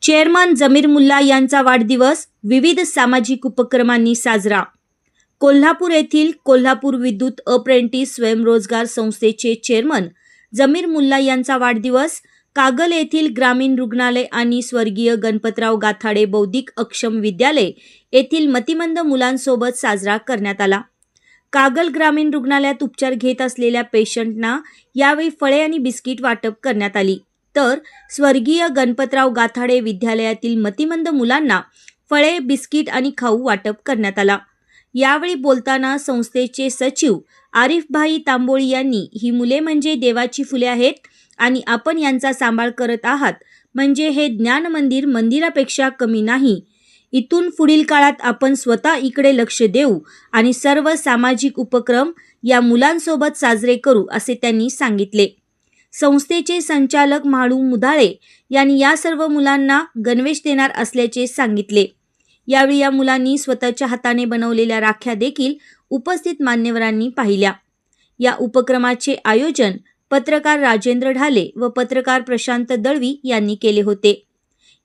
Chairman जमीर मुल्ला यांचा वाढदिवस विविध सामाजिक उपक्रमांनी साजरा। कोल्हापूर येथील कोल्हापूर विद्युत अप्रेंटिस स्वयंरोजगार संस्थेचे चेअरमन जमीर मुल्ला यांचा वाढदिवस कागल येथील ग्रामीण रुग्णालय आणि स्वर्गीय गणपतराव गाथाडे बौद्धिक अक्षम विद्यालय येथील मतिमंद मुलांसोबत साजरा करण्यात आला। कागल ग्रामीण रुग्णालयात उपचार घेत असलेल्या पेशंटना यावेळी फळे आणि बिस्किट वाटप करण्यात आली, तर स्वर्गीय गणपतराव गाथाडे विद्यालयातील मतिमंद मुलांना फळे, बिस्किट आणि खाऊ वाटप करण्यात आला। यावेळी बोलताना संस्थेचे सचिव आरिफभाई तांबोळी यांनी ही मुले म्हणजे देवाची फुले आहेत आणि आपण यांचा सांभाळ करत आहात म्हणजे हे ज्ञान मंदिर मंदिरापेक्षा कमी नाही। इथून पुढील काळात आपण स्वतः इकडे लक्ष देऊ आणि सर्व सामाजिक उपक्रम या मुलांसोबत साजरे करू असे त्यांनी सांगितले। संस्थेचे संचालक म्हाळू मुधाळे यांनी या सर्व मुलांना गणवेश देणार असल्याचे सांगितले। यावेळी या मुलांनी स्वतःच्या हाताने बनवलेल्या राख्या देखील उपस्थित मान्यवरांनी पाहिल्या। या उपक्रमाचे आयोजन पत्रकार राजेंद्र ढाले व पत्रकार प्रशांत दळवी यांनी केले होते।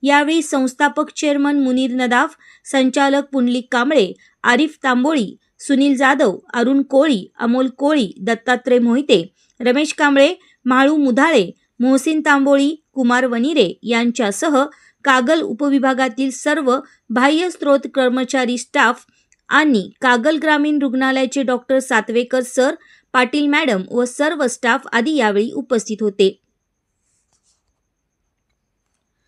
यावेळी संस्थापक चेअरमन मुनीर नदाफ, संचालक पुंडलिक कांबळे, आरिफ तांबोळी, सुनील जाधव, अरुण कोळी, अमोल कोळी, दत्तात्रय मोहिते, रमेश कांबळे, म्हाळू मुधाळे, मोहसिन तांबोळी, कुमार वनिरे यांच्यासह कागल उपविभागातील सर्व बाह्य स्त्रोत कर्मचारी स्टाफ आणि कागल ग्रामीण रुग्णालयाचे डॉक्टर सातवेकर सर, पाटील मॅडम व सर्व स्टाफ आदी यावेळी उपस्थित होते।